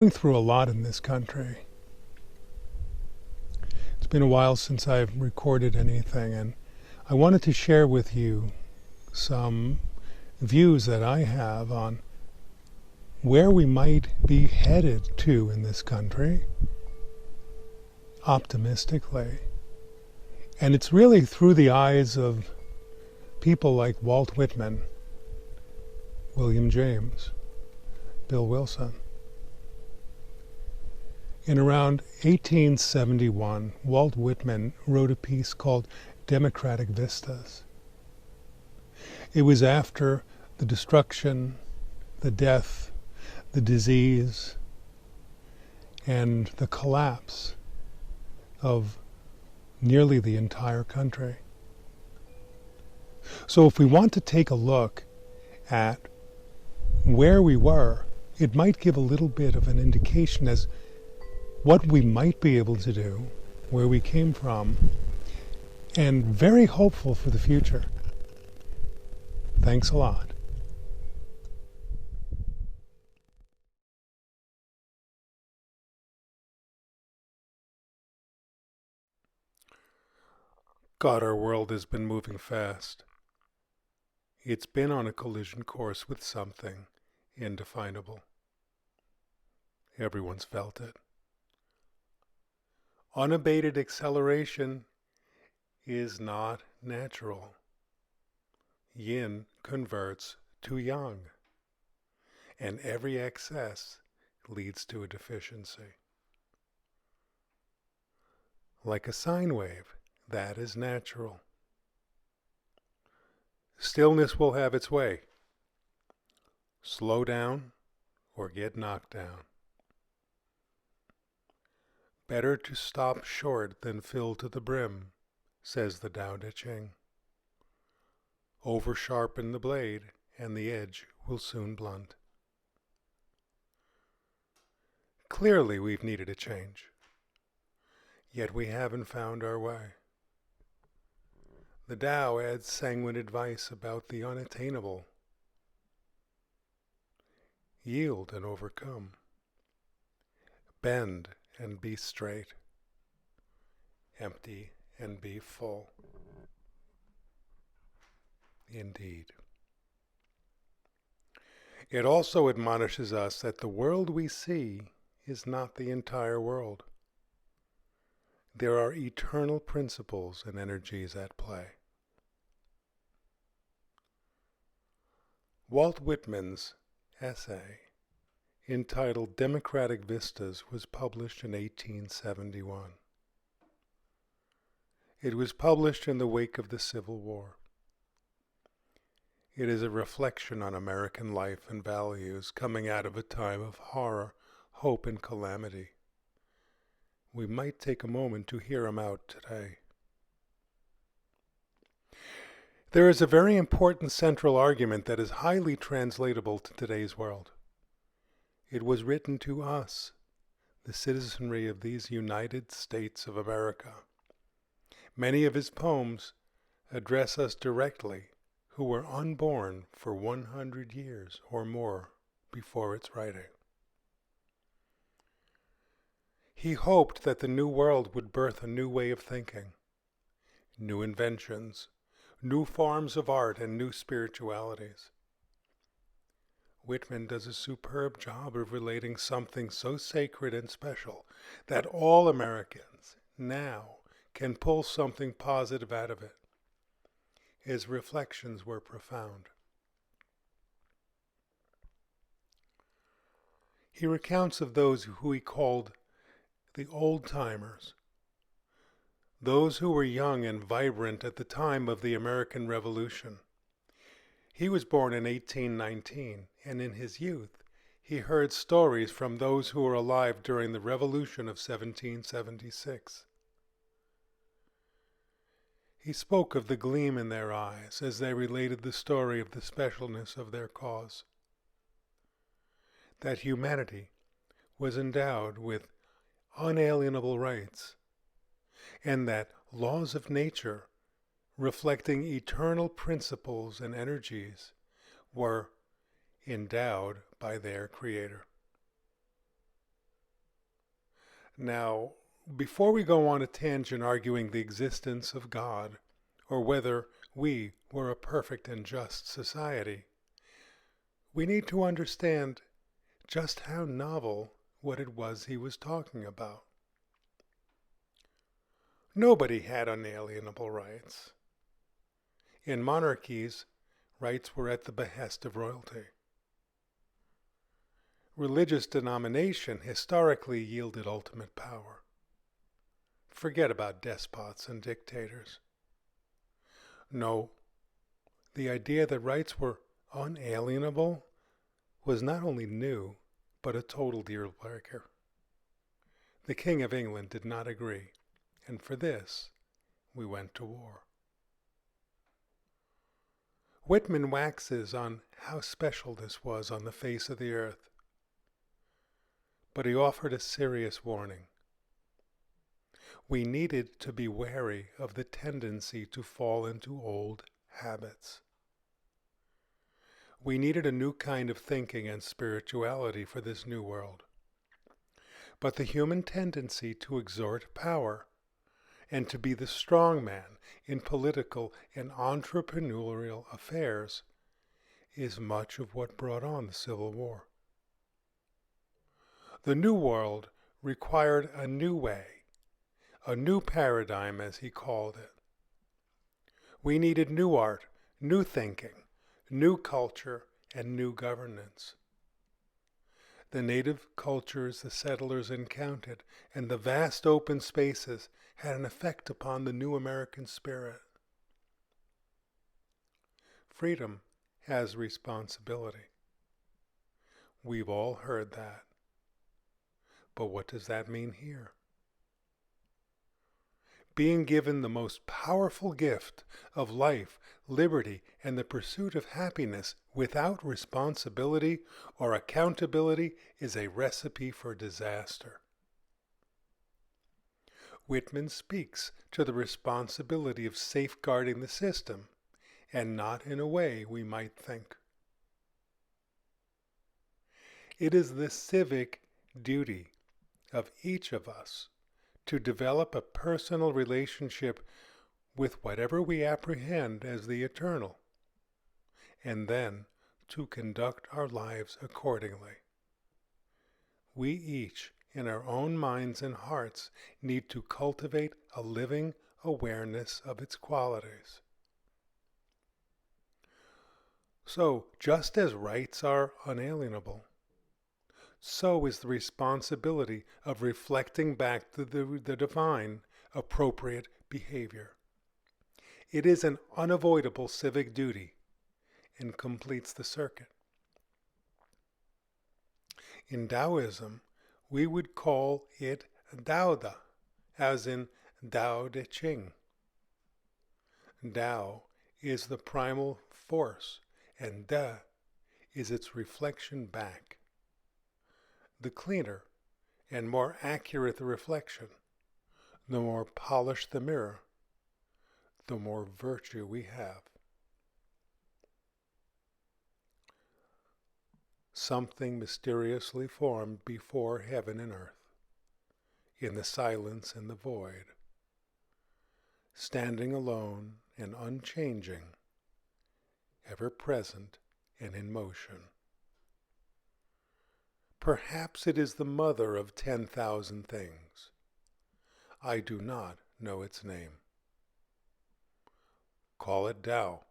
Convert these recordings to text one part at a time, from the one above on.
Going through a lot in this country. It's been a while since I've recorded anything, and I wanted to share with you some views that I have on where we might be headed to in this country, optimistically. And it's really through the eyes of people like Walt Whitman, William James, Bill Wilson. In around 1871, Walt Whitman wrote a piece called Democratic Vistas. It was after the destruction, the death, the disease, and the collapse of nearly the entire country. So if we want to take a look at where we were, it might give a little bit of an indication as what we might be able to do, where we came from, and very hopeful for the future. Thanks a lot. God, our world has been moving fast. It's been on a collision course with something indefinable. Everyone's felt it. Unabated acceleration is not natural. Yin converts to yang, and every excess leads to a deficiency. Like a sine wave, that is natural. Stillness will have its way. Slow down or get knocked down. Better to stop short than fill to the brim, says the Tao Te Ching. Over-sharpen the blade, and the edge will soon blunt. Clearly we've needed a change, yet we haven't found our way. The Tao adds sanguine advice about the unattainable. Yield and overcome. Bend and be straight. Empty and be full. Indeed. It also admonishes us that the world we see is not the entire world. There are eternal principles and energies at play. Walt Whitman's essay, entitled Democratic Vistas, was published in 1871. It was published in the wake of the Civil War. It is a reflection on American life and values coming out of a time of horror, hope, and calamity. We might take a moment to hear him out today. There is a very important central argument that is highly translatable to today's world. It was written to us, the citizenry of these United States of America. Many of his poems address us directly, who were unborn for 100 years or more before its writing. He hoped that the new world would birth a new way of thinking, new inventions, new forms of art, and new spiritualities. Whitman does a superb job of relating something so sacred and special that all Americans now can pull something positive out of it. His reflections were profound. He recounts of those who he called the old-timers, those who were young and vibrant at the time of the American Revolution. He was born in 1819, and in his youth he heard stories from those who were alive during the Revolution of 1776. He spoke of the gleam in their eyes as they related the story of the specialness of their cause. That humanity was endowed with unalienable rights, and that laws of nature, reflecting eternal principles and energies, were endowed by their Creator. Now, before we go on a tangent arguing the existence of God, or whether we were a perfect and just society, we need to understand just how novel what it was he was talking about. Nobody had unalienable rights. In monarchies, rights were at the behest of royalty. Religious denomination historically yielded ultimate power. Forget about despots and dictators. No, the idea that rights were unalienable was not only new, but a total deal breaker. The King of England did not agree, and for this, we went to war. Whitman waxes on how special this was on the face of the earth, but he offered a serious warning. We needed to be wary of the tendency to fall into old habits. We needed a new kind of thinking and spirituality for this new world. But the human tendency to exert power and to be the strong man in political and entrepreneurial affairs is much of what brought on the Civil War. The New World required a new way, a new paradigm, as he called it. We needed new art, new thinking, new culture, and new governance. The native cultures the settlers encountered and the vast open spaces had an effect upon the new American spirit. Freedom has responsibility. We've all heard that. But what does that mean here? Being given the most powerful gift of life, liberty, and the pursuit of happiness without responsibility or accountability is a recipe for disaster. Whitman speaks to the responsibility of safeguarding the system, and not in a way we might think. It is the civic duty of each of us to develop a personal relationship with whatever we apprehend as the eternal, and then to conduct our lives accordingly. We each, in our own minds and hearts, need to cultivate a living awareness of its qualities. So, just as rights are unalienable, so is the responsibility of reflecting back to the divine appropriate behavior. It is an unavoidable civic duty and completes the circuit. In Taoism, we would call it Daoda, as in Tao Te Ching. Tao is the primal force, and Da is its reflection back. The cleaner and more accurate the reflection, the more polished the mirror, the more virtue we have. Something mysteriously formed before heaven and earth, in the silence and the void, standing alone and unchanging, ever present and in motion. Perhaps it is the mother of 10,000 things. I do not know its name. Call it Tao.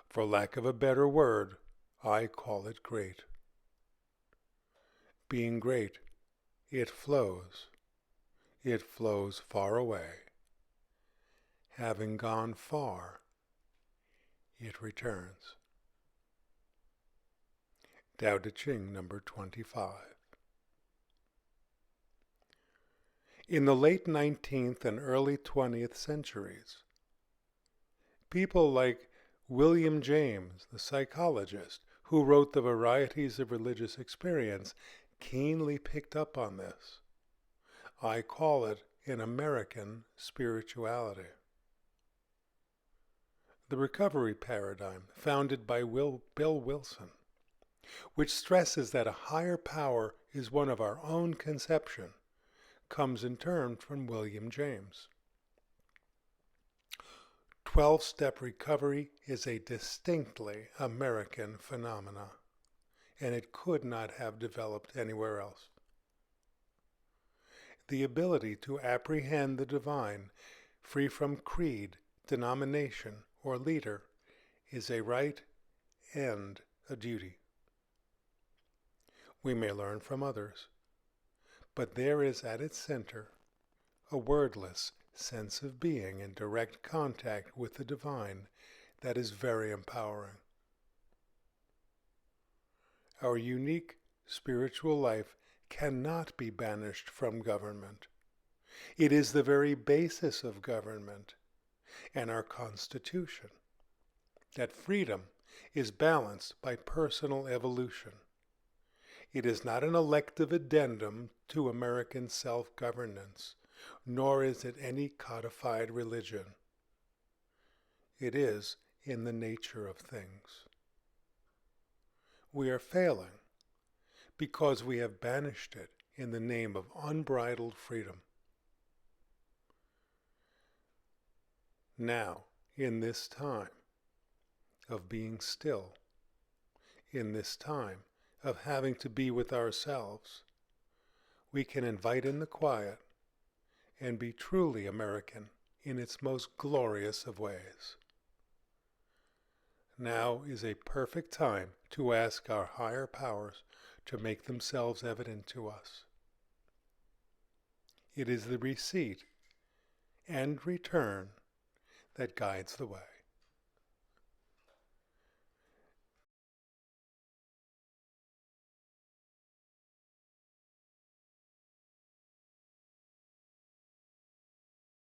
For lack of a better word, I call it great. Being great, it flows. It flows far away. Having gone far, it returns. Tao Te Ching, number 25. In the late 19th and early 20th centuries, people like William James, the psychologist, who wrote The Varieties of Religious Experience, keenly picked up on this. I call it an American spirituality. The recovery paradigm, founded by Bill Wilson, which stresses that a higher power is one of our own conception, comes in turn from William James. 12-step recovery is a distinctly American phenomenon, and it could not have developed anywhere else. The ability to apprehend the divine, free from creed, denomination, or leader, is a right and a duty. We may learn from others, but there is at its center a wordless sense of being in direct contact with the divine that is very empowering. Our unique spiritual life cannot be banished from government. It is the very basis of government and our Constitution, that freedom is balanced by personal evolution. It is not an elective addendum to American self-governance, nor is it any codified religion. It is in the nature of things. We are failing because we have banished it in the name of unbridled freedom. Now, in this time of being still, in this time of having to be with ourselves, we can invite in the quiet and be truly American in its most glorious of ways. Now is a perfect time to ask our higher powers to make themselves evident to us. It is the receipt and return that guides the way.